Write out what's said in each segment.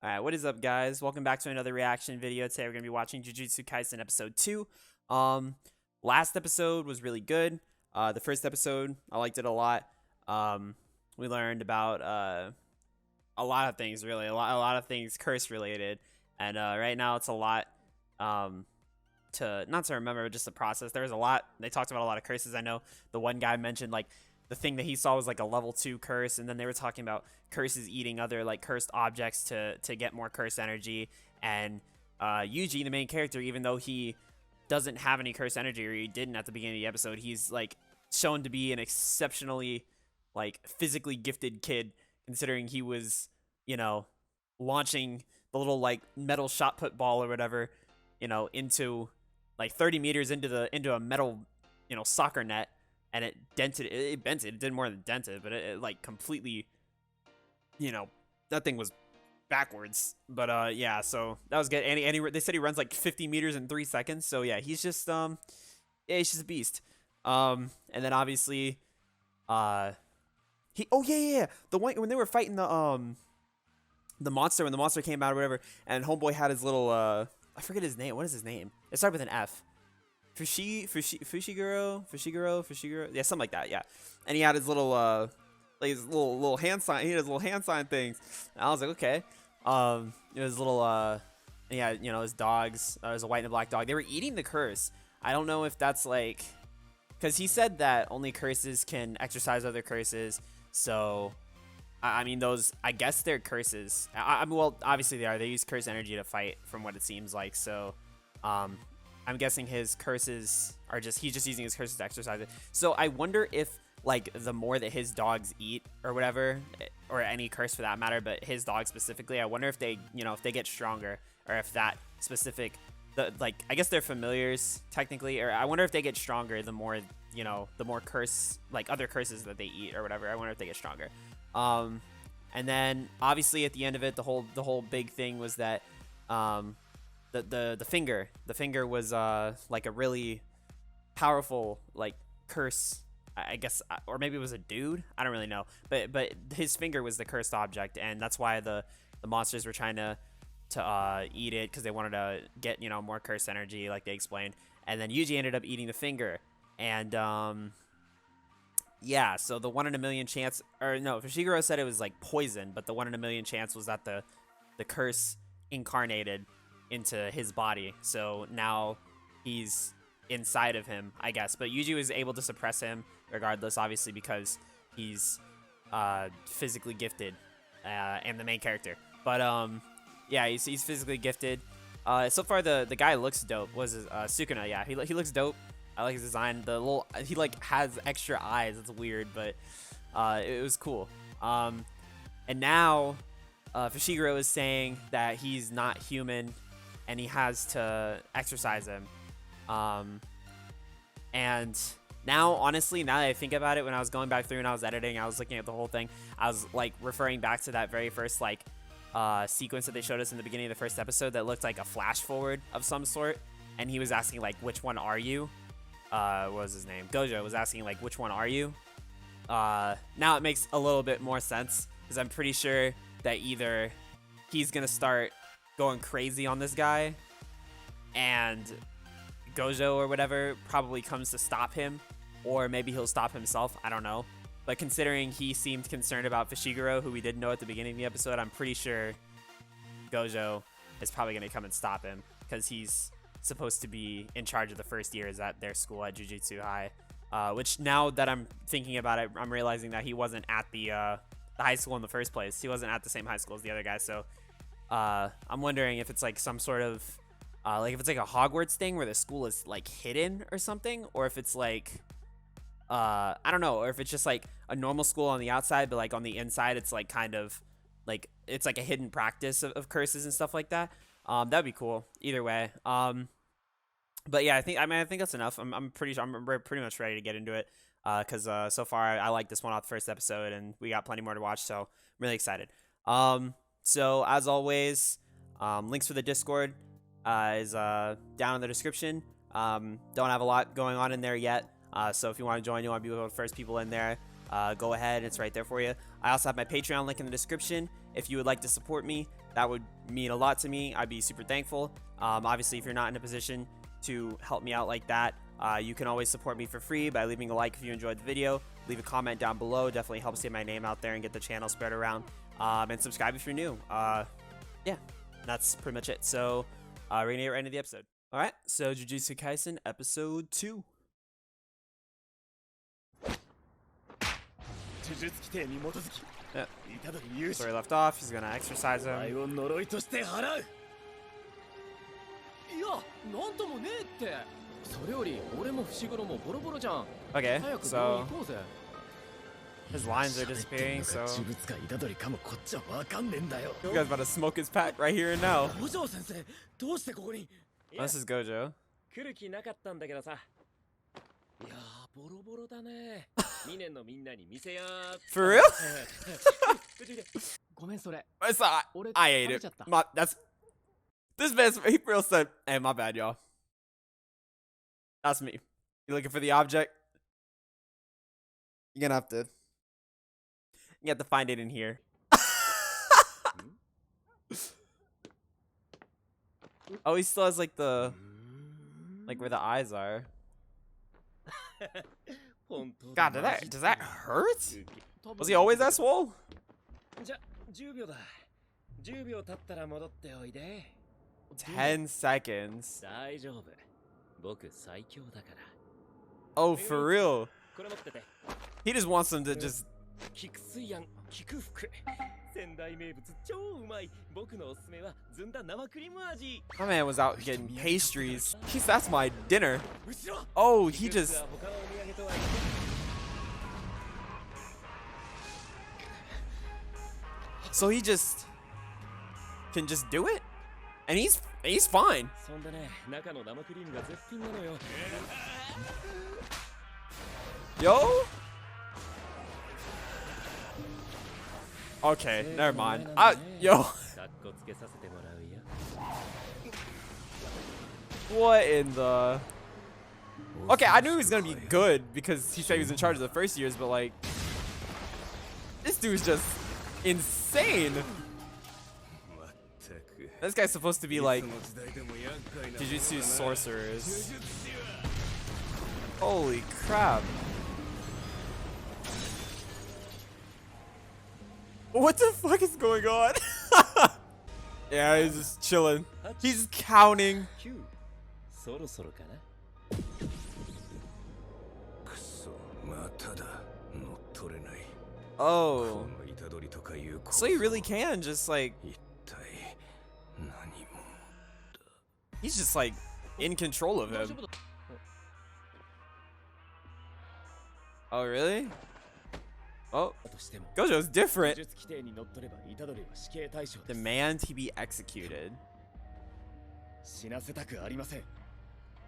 Alright, what is up, guys? Welcome back to another reaction video. Today we're going to be watching Jujutsu Kaisen episode 2. Last episode was really good. The first episode, I liked it a lot. We learned about a lot of things, really. A lot of things curse related. And right now it's a lot not to remember, but just the process. There was a lot. They talked about a lot of curses. I know the one guy mentioned, like, the thing that he saw was like a level 2 curse, and then they were talking about curses eating other like cursed objects to get more curse energy. And Yuji, the main character, even though he doesn't have any curse energy, or he didn't at the beginning of the episode, he's like shown to be an exceptionally like physically gifted kid, considering he was, launching the little like metal shot put ball or whatever, into like 30 meters into a metal, soccer net, and it dented it bent it. It did more than dented, but it like completely, that thing was backwards. But yeah, so that was good. And they said he runs like 50 meters in 3 seconds. So yeah, he's just yeah, he's just a beast. And then obviously, yeah, the one when they were fighting the monster, when the monster came out or whatever, and homeboy had his little I forget his name. What is his name? It started with an F. Fushiguro, yeah, something like that, yeah. And he had his little like his little hand sign. He had his little hand sign things. And I was like, okay. It was little yeah, his dogs. There was a white and a black dog. They were eating the curse. I don't know if that's like, because he said that only curses can exercise other curses. So I mean, those, I guess they're curses. Well, obviously they are. They use curse energy to fight, from what it seems like. So I'm guessing his curses are he's just using his curses to exercise it. So I wonder if, like, the more that his dogs eat or whatever, or any curse for that matter, but his dog specifically, I wonder if they, if they get stronger, or if that specific, I guess they're familiars technically, or I wonder if they get stronger the more, the more curse, like other curses that they eat or whatever. I wonder if they get stronger. And then obviously at the end of it, the whole big thing was that, the finger was like a really powerful like curse, I guess, or maybe it was a dude, I don't really know, but his finger was the cursed object, and that's why the monsters were trying to eat it, because they wanted to get, more curse energy, like they explained. And then Yuji ended up eating the finger, and yeah, so the 1 in a million chance, or no, Fushiguro said it was like poison, but the 1 in a million chance was that the curse incarnated into his body. So now he's inside of him, I guess. But Yuji was able to suppress him regardless, obviously, because he's physically gifted, and the main character. But yeah, he's physically gifted. So far the guy looks dope. Was Sukuna? Yeah, he looks dope. I like his design. He like has extra eyes. It's weird, but it was cool. And now Fushiguro is saying that he's not human, and he has to exercise him. And now, honestly, now that I think about it, when I was going back through and I was editing, I was looking at the whole thing, I was like referring back to that very first like sequence that they showed us in the beginning of the first episode that looked like a flash forward of some sort, and he was asking like, which one are you? What was his name? Gojo was asking like, which one are you? Now it makes a little bit more sense, because I'm pretty sure that either he's gonna start going crazy on this guy, and Gojo or whatever probably comes to stop him, or maybe he'll stop himself. I don't know. But considering he seemed concerned about Fushiguro, who we didn't know at the beginning of the episode, I'm pretty sure Gojo is probably going to come and stop him, because he's supposed to be in charge of the first years at their school at Jujutsu High. Which, now that I'm thinking about it, I'm realizing that he wasn't at the high school in the first place. He wasn't at the same high school as the other guys. So I'm wondering if it's like some sort of like if it's like a Hogwarts thing where the school is like hidden or something, or if it's like I don't know, or if it's just like a normal school on the outside, but like on the inside it's like kind of like it's like a hidden practice of curses and stuff like that. That'd be cool either way. But yeah, I think that's enough. I'm pretty sure I'm pretty much ready to get into it, because so far I like this one off the first episode, and we got plenty more to watch, so I'm really excited. So as always, links for the Discord is down in the description. Don't have a lot going on in there yet, so if you want to join, you want to be one of the first people in there, go ahead, it's right there for you. I also have my Patreon link in the description. if you would like to support me, that would mean a lot to me. I'd be super thankful. Obviously, if you're not in a position to help me out like that, you can always support me for free by leaving a like if you enjoyed the video. Leave a comment down below. Definitely helps get my name out there and get the channel spread around. And subscribe if you're new. Yeah, that's pretty much it. So we're gonna get right into the episode. All right, so Jujutsu Kaisen episode 2. Yeah. So he left off. He's gonna exercise him. Okay, so his lines are disappearing, so you guys about to smoke his pack right here and now. Oh, this is Gojo. For real? I ate it. This man's he real said, hey, my bad, y'all. That's me. You looking for the object? You're gonna have to find it in here. Oh, he still has like the where the eyes are. God, does that hurt? Was he always that swole? 10 seconds. Oh, for real? He just wants them to just... My man was out getting pastries. That's my dinner. Oh, he just... So he just... can just do it? And he's fine. Yo? Okay, never mind. Yo. What in the... Okay, I knew he was gonna be good because he said he was in charge of the first years, but like... This dude's just insane. This guy's supposed to be like Jujutsu sorcerers. Holy crap. What the fuck is going on? Yeah, he's just chilling. He's counting. Oh. So you really can just like... He's just like in control of him. Oh, really? Oh, Gojo's different. Demand he be executed.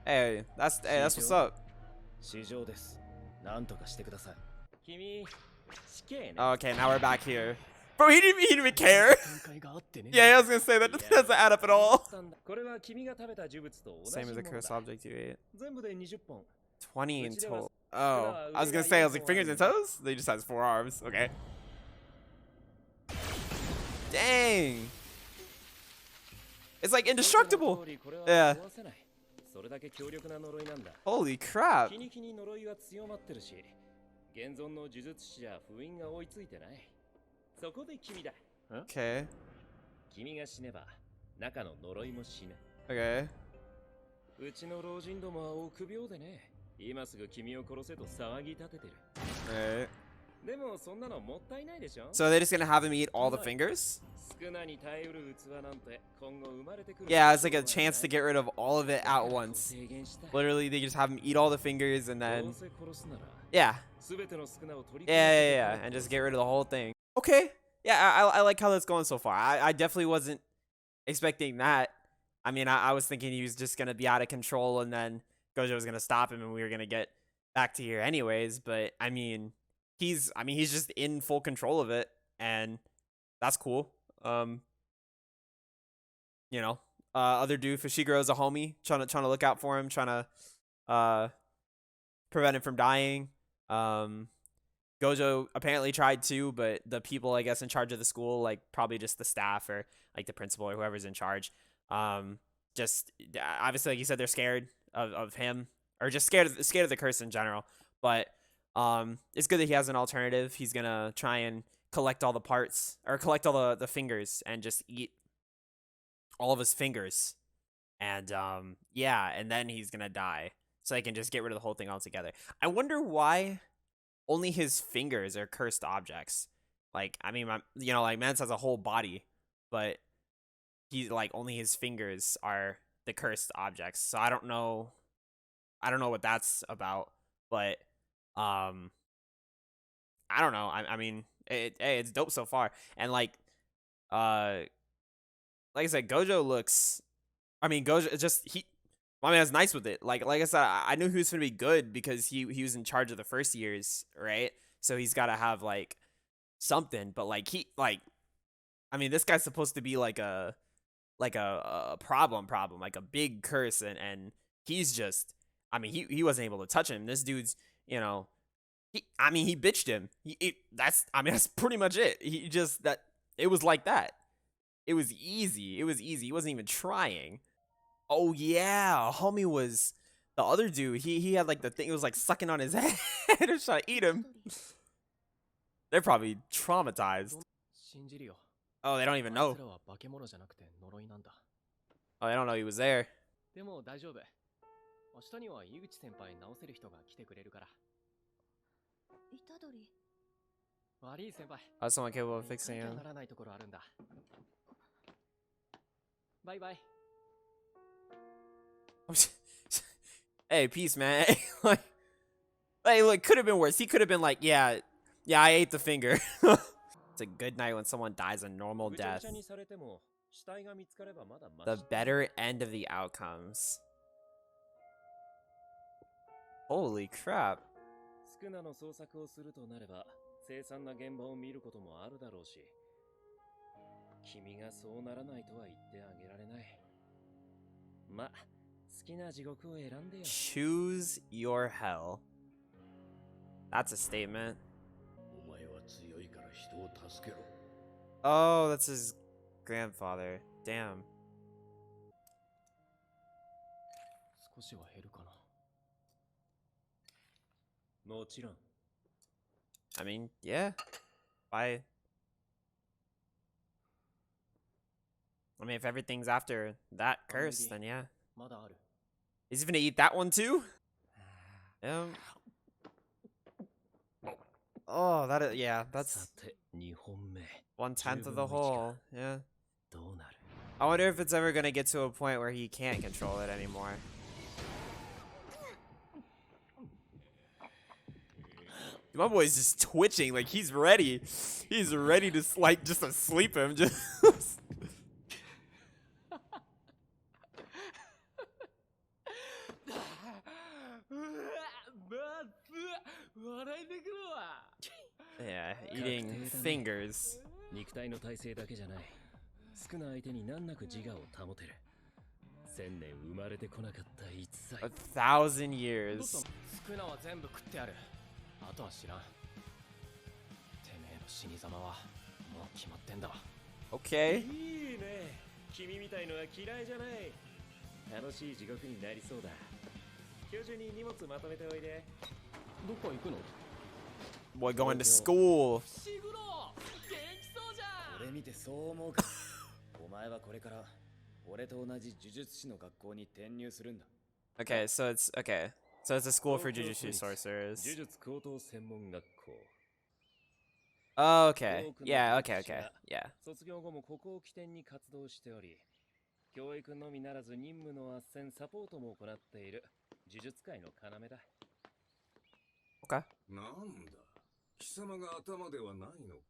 Hey, that's what's up. Okay, now we're back here. Bro, he didn't even care. Yeah, I was gonna say that doesn't add up at all. Same as the cursed object you ate. 20 in total. Oh, I was gonna say, I was like, fingers and toes? They just has 4 arms. Okay. Dang. It's like indestructible. Yeah. Holy crap. Okay. Okay. Right. So they're just gonna have him eat all the fingers? Yeah, it's like a chance to get rid of all of it at once. Literally, they just have him eat all the fingers and then... Yeah. Yeah, and just get rid of the whole thing. Okay. Yeah, I like how that's going so far. I definitely wasn't expecting that. I mean, I was thinking he was just going to be out of control and then Gojo was going to stop him and we were going to get back to here anyways. But, I mean, he's just in full control of it and that's cool. You know, other dude, Fushiguro is a homie, trying to look out for him, trying to prevent him from dying. Gojo apparently tried too, but the people, I guess, in charge of the school, like probably just the staff or like the principal or whoever's in charge, just obviously, like you said, they're scared of him or just scared of the curse in general. But it's good that he has an alternative. He's gonna try and collect all the parts or collect all the fingers and just eat all of his fingers. And yeah, and then he's gonna die. So they can just get rid of the whole thing altogether. I wonder why only his fingers are cursed objects. Like, I mean, like Mance has a whole body, but he's like only his fingers are the cursed objects. So I don't know what that's about, but I don't know. I mean, it's dope so far. And like I said, Gojo looks. I mean, Gojo just my man's nice with it. Like I said, I knew he was gonna be good because he was in charge of the first years, right? So he's got to have like something. But like I mean, this guy's supposed to be like a problem, like a big curse, and he's just. I mean, he wasn't able to touch him. This dude's, he bitched him. That's pretty much it. He just it was like that. It was easy. He wasn't even trying. Oh yeah, homie was the other dude. He had like the thing. It was like sucking on his head and trying to eat him. They're probably traumatized. Oh, they don't even know. Oh, they don't know he was there. Oh, someone capable of fixing him. Bye bye. Hey, peace, man. Hey, look, could have been worse. He could have been like, yeah, I ate the finger. It's a good night when someone dies a normal death. The better end of the outcomes. Holy crap. Choose your hell. That's a statement. Oh, that's his grandfather. Damn. I mean, yeah. Bye. I mean, if everything's after that curse, then yeah. Is he gonna eat that one too? Oh, yeah, that's 1/10 of the whole. Yeah. I wonder if it's ever gonna get to a point where he can't control it anymore. My boy's just twitching, like he's ready. He's ready to like just to sleep him. Just. Yeah, eating fingers. 1,000 years. Okay. Boy, going to school. Okay, so it's okay. So it's a school for Jujutsu sorcerers. Oh, okay. Yeah, okay. Yeah. 教育のみならず任務の斡旋サポートも行っている呪術界の要だ。Okay. なんだ、貴様が頭ではないのか。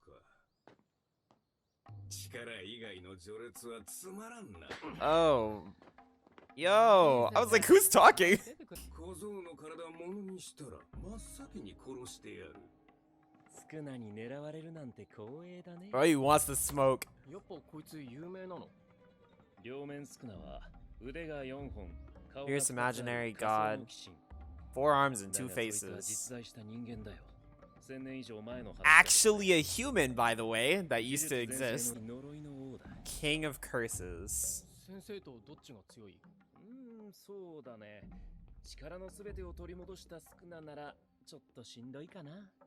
力以外の序列はつまらんな。Oh. Yo, I was like, who's talking? 小僧の体を物にしたら真っ先に殺してやる。少なに狙われるなんて光栄だね。Oh, he wants to smoke. やっぱこいつ有名なの。 Here's imaginary god. 4 arms and 2 faces. Actually a human, by the way, that used to exist. King of Curses.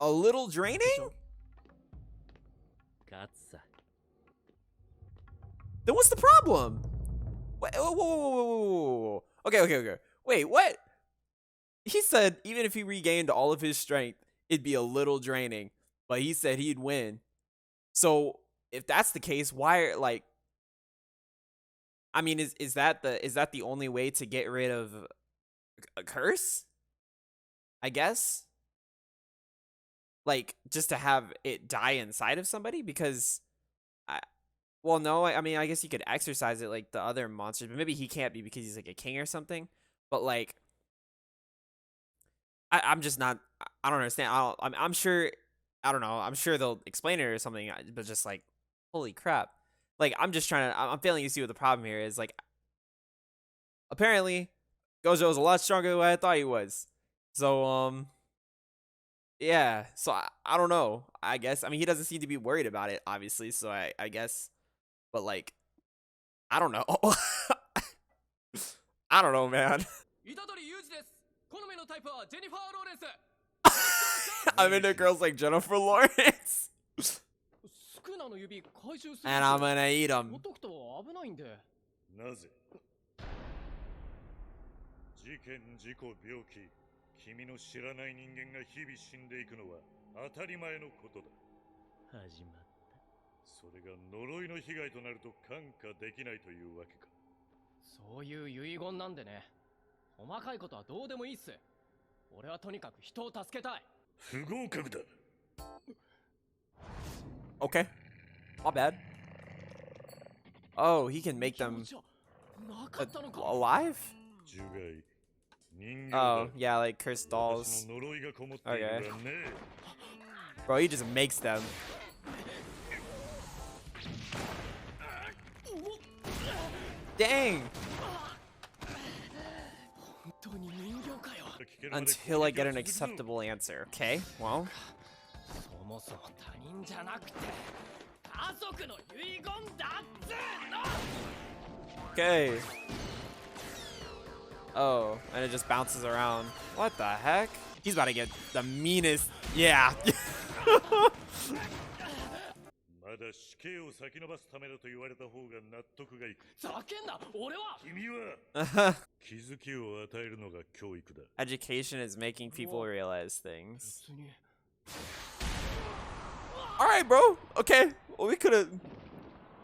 A little draining? Then what's the problem? Wait, whoa. Okay. Wait, what? He said even if he regained all of his strength, it'd be a little draining. But he said he'd win. So if that's the case, why like I mean, is that the only way to get rid of a curse? I guess. Like just to have it die inside of somebody because well, no, I mean, I guess you could exercise it like the other monsters, but maybe he can't be because he's like a king or something. But like, I'm just not. I don't understand. I'm sure. I don't know. I'm sure they'll explain it or something. But just like, holy crap! Like, I'm just trying to. I'm failing to see what the problem here is. Like, apparently, Gojo is a lot stronger than what I thought he was. So yeah. So I don't know. I guess. I mean, he doesn't seem to be worried about it, obviously. So I guess. But like, I don't know. I don't know, man. I'm into girls like Jennifer Lawrence. And I'm gonna eat them. Okay. Not bad. Oh, he can make them alive? Oh, yeah, like cursed dolls. Okay. Bro, he just makes them. Dang! Until I get an acceptable answer. Okay, well. Okay. Oh, and it just bounces around. What the heck? He's about to get the meanest. Yeah. Education is making people realize things. Alright, bro. Okay. Well, we could have,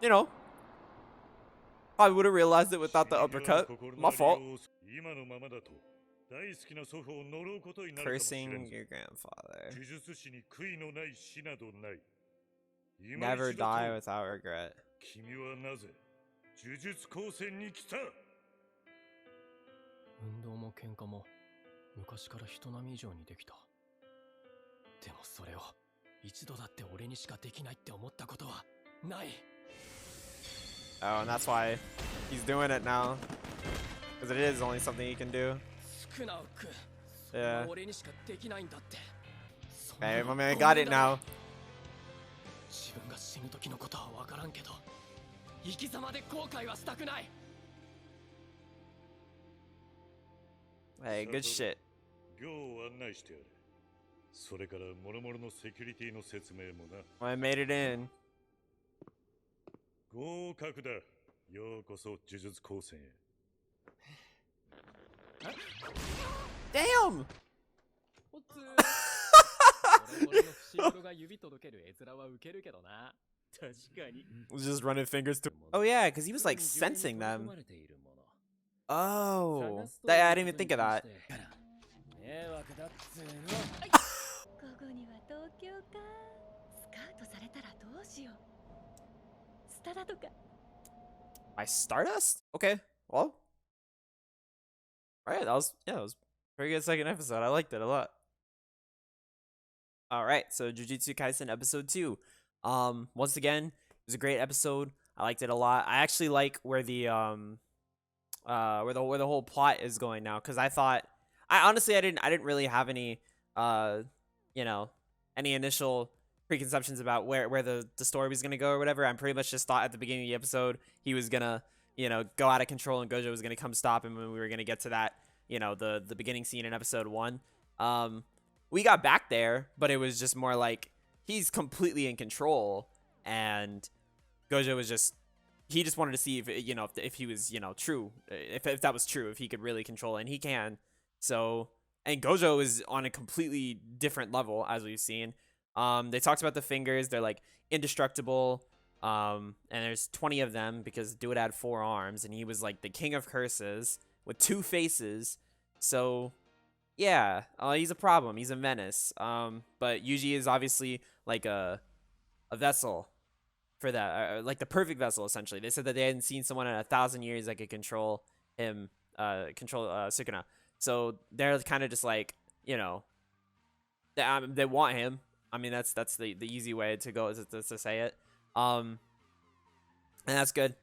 you know, probably would have realized it without the uppercut. My fault. Cursing your grandfather. Never die without regret. Oh, and that's why he's doing it now. Because it is only something he can do. Yeah. Hey, my man got it now. Hey, good shit. I made it in. Damn! Was just running fingers to. Oh yeah, because he was like sensing them. Oh, I didn't even think of that. My Stardust? Okay, well. Alright, that was a very good second episode. I liked it a lot. Alright, so Jujutsu Kaisen episode 2. Once again, it was a great episode. I liked it a lot. I actually like where the where the whole plot is going now, because I honestly didn't really have any any initial preconceptions about where the story was gonna go or whatever. I'm pretty much just thought at the beginning of the episode he was gonna, go out of control and Gojo was gonna come stop him when we were gonna get to that, the beginning scene in episode 1. We got back there, but it was just more like he's completely in control, and Gojo was he just wanted to see if he was, true, if that was true, if he could really control it, and he can. So, and Gojo is on a completely different level, as we've seen. They talked about the fingers. They're like indestructible. And there's 20 of them because Dude had 4 arms, and he was like the king of curses with 2 faces. So yeah, he's a problem. He's a menace. But Yuji is obviously like a vessel for that, like the perfect vessel essentially. They said that they hadn't seen someone in 1,000 years that could control him, control Sukuna. So they're kind of just like, they want him. I mean, that's the easy way to go to say it. And that's good.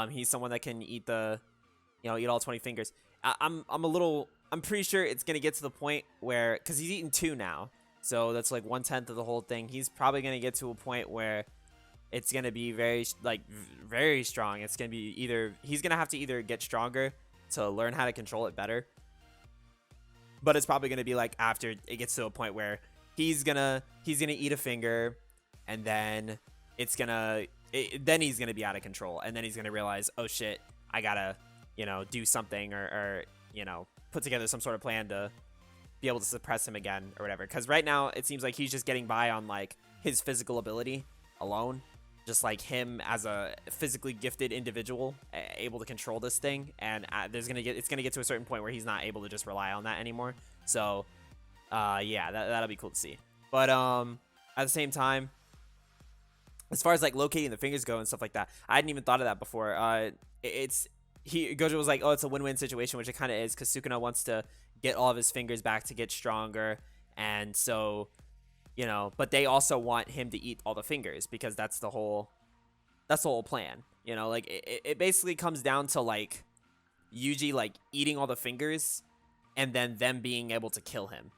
He's someone that can eat eat all 20 fingers. I'm pretty sure it's gonna get to the point where, because he's eaten 2 now, so that's like 1/10 of the whole thing. He's probably gonna get to a point where it's gonna be very strong. It's gonna be he's gonna have to either get stronger to learn how to control it better, but it's probably gonna be like after it gets to a point where he's gonna eat a finger, and then then he's gonna be out of control, and then he's gonna realize, oh shit, I gotta do something or put together some sort of plan to be able to suppress him again or whatever. Because right now it seems like he's just getting by on like his physical ability alone, just like him as a physically gifted individual able to control this thing, and it's gonna get to a certain point where he's not able to just rely on that anymore. So yeah, that'll be cool to see. But at the same time, as far as like locating the fingers go and stuff like that, I hadn't even thought of that before. Gojo was like, oh, it's a win-win situation, which it kind of is, because Sukuna wants to get all of his fingers back to get stronger, and so but they also want him to eat all the fingers, because that's the whole plan. Like it basically comes down to like Yuji like eating all the fingers, and then them being able to kill him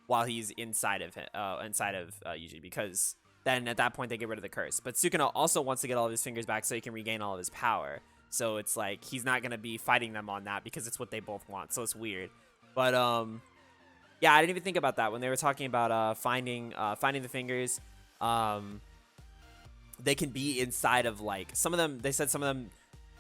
while he's inside of Yuji, because then at that point they get rid of the curse. But Sukuna also wants to get all of his fingers back so he can regain all of his power. So it's like he's not gonna be fighting them on that, because it's what they both want. So it's weird. But yeah, I didn't even think about that when they were talking about finding the fingers. They can be inside of like some of them. They said some of them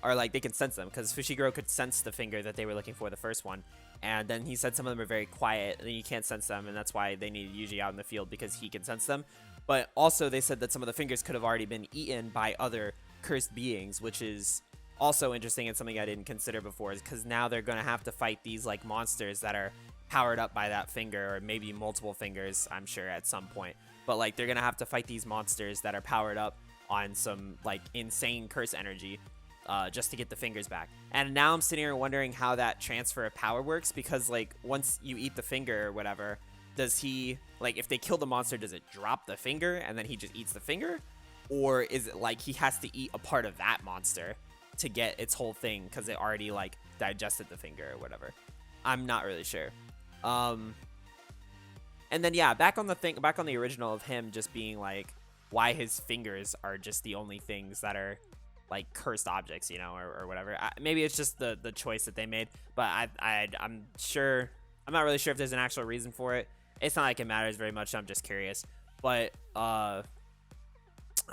are like they can sense them, because Fushiguro could sense the finger that they were looking for, the first one. And then he said some of them are very quiet and you can't sense them, and that's why they needed Yuji out in the field, because he can sense them. But also they said that some of the fingers could have already been eaten by other cursed beings, which is also interesting and something I didn't consider before, is because now they're going to have to fight these like monsters that are powered up by that finger, or maybe multiple fingers, I'm sure, at some point. But like they're going to have to fight these monsters that are powered up on some like insane curse energy, just to get the fingers back. And now I'm sitting here wondering how that transfer of power works, because like once you eat the finger or whatever, does he, like, if they kill the monster, does it drop the finger and then he just eats the finger? Or is it like he has to eat a part of that monster to get its whole thing, because it already like digested the finger or whatever? I'm not really sure. And then yeah, back on the original of him just being like, why his fingers are just the only things that are like cursed objects, or whatever. Maybe it's just the choice that they made, but I'm not really sure if there's an actual reason for it. It's not like it matters very much. I'm just curious. But I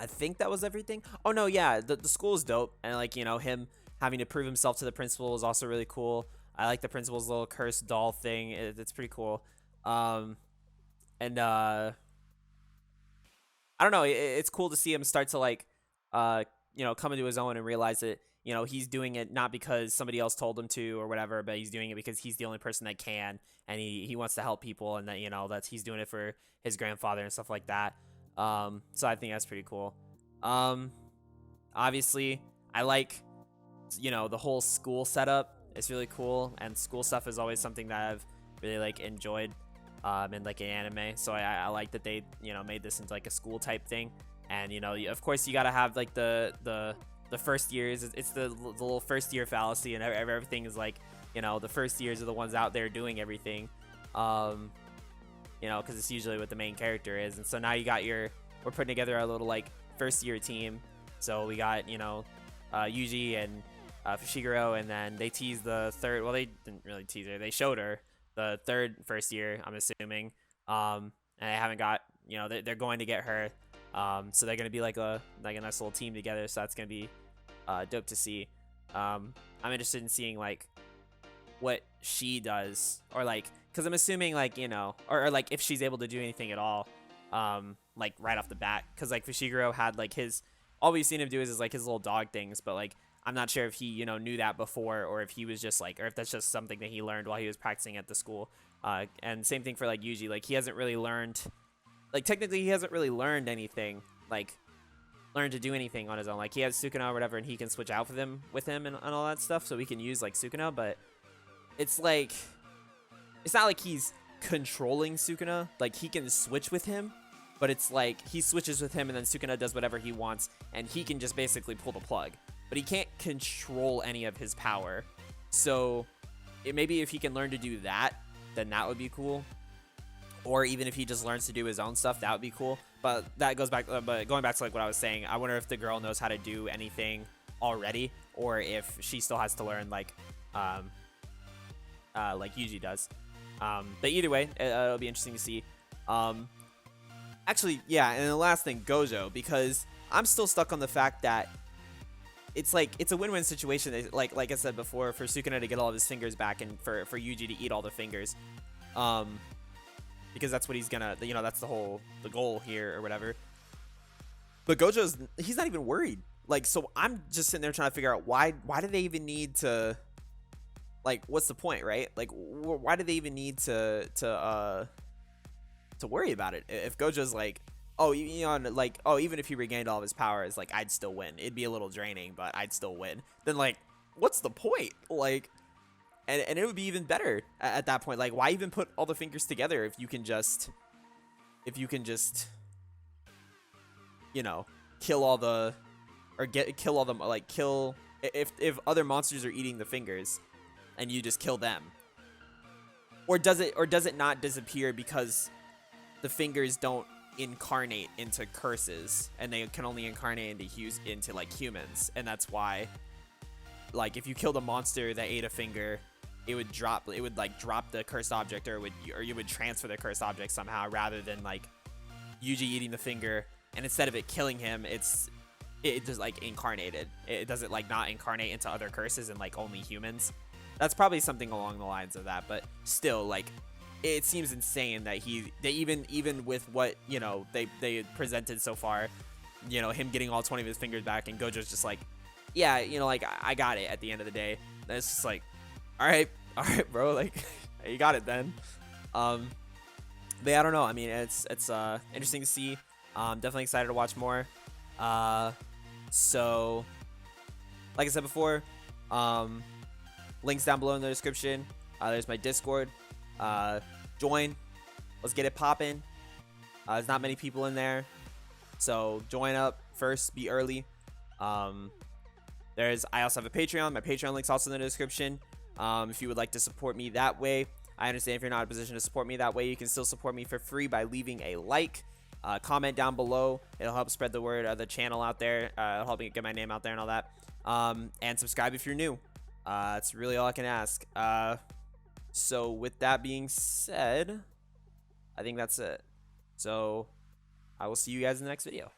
think that was everything. Oh no, yeah, the school is dope, and like him having to prove himself to the principal is also really cool. I like the principal's little cursed doll thing. It's pretty cool. And I don't know. It's cool to see him start to like come into his own and realize that he's doing it not because somebody else told him to or whatever, but he's doing it because he's the only person that can, and he wants to help people, and that that's he's doing it for his grandfather and stuff like that. So I think that's pretty cool. Obviously I like the whole school setup. It's really cool, and school stuff is always something that I've really like enjoyed in like an anime. So I like that they made this into like a school type thing. And of course you gotta have like the first years. It's the little first year fallacy, and everything is like the first years are the ones out there doing everything. you know, because it's usually what the main character is. And so now we're putting together our little like first year team. So we got, you know, Yuji and Fushiguro, and then they teased the third. Well, they didn't really tease her. They showed her the third first year, I'm assuming. And they haven't got, you know, they're going to get her. So they're gonna be like a nice little team together. So that's gonna be dope to see. I'm interested in seeing like what she does, or like, because I'm assuming like, you know, or like if she's able to do anything at all, like right off the bat, because like Fushiguro had like all we've seen him do is like his little dog things, but like I'm not sure if he, you know, knew that before, or if he was just like, or if that's just something that he learned while he was practicing at the school. And same thing for like Yuji, like he hasn't really learned, like technically he hasn't really learned anything, like learned to do anything on his own. Like he has Sukuna or whatever, and he can switch out with him and all that stuff, so we can use like Sukuna. But it's like, it's not like he's controlling Sukuna. Like he can switch with him, but it's like he switches with him and then Sukuna does whatever he wants, and he can just basically pull the plug, but he can't control any of his power. So maybe if he can learn to do that, then that would be cool. Or even if he just learns to do his own stuff, that would be cool. But that goes back, but going back to like what I was saying, I wonder if the girl knows how to do anything already, or if she still has to learn like Yuji does. But either way, it'll be interesting to see. Actually, yeah, and the last thing, GOJO, because I'm still stuck on the fact that it's like, it's a win-win situation. Like I said before, for Sukuna to get all of his fingers back, and for Yuji to eat all the fingers. Because that's what he's gonna, you know, that's the goal here or whatever. But he's not even worried. Like, so I'm just sitting there trying to figure out why do they even need to, like, what's the point, right? Like, why do they even need to worry about it? If GOJO's like, oh, you know, like, oh, even if he regained all of his powers, like, I'd still win. It'd be a little draining, but I'd still win. Then, like, what's the point? Like, and it would be even better at that point. Like, why even put all the fingers together if you can just, you know, kill all the if other monsters are eating the fingers and you just kill them? Or does it not disappear because the fingers don't incarnate into curses, and they can only incarnate into like humans, and that's why, like, if you killed a monster that ate a finger, it would drop the cursed object, or you would transfer the cursed object somehow, rather than like Yuji eating the finger, and instead of it killing him, it just like incarnated. It doesn't like not incarnate into other curses and like only humans. That's probably something along the lines of that, but still, like, it seems insane that they even with what, you know, they presented so far, you know, him getting all 20 of his fingers back, and Gojo's just like, yeah, you know, like, I got it at the end of the day. And it's just like, all right, bro, like, you got it then. But yeah, I don't know. I mean, it's interesting to see. Definitely excited to watch more. So, like I said before, links down below in the description. There's my Discord. Join. Let's get it popping. There's not many people in there, so join up first. Be early. I also have a Patreon. My Patreon link's also in the description. If you would like to support me that way. I understand if you're not in a position to support me that way, you can still support me for free by leaving a like. Comment down below. It'll help spread the word of the channel out there. It'll help me get my name out there and all that. And subscribe if you're new. That's really all I can ask. So with that being said, I think that's it. So I will see you guys in the next video.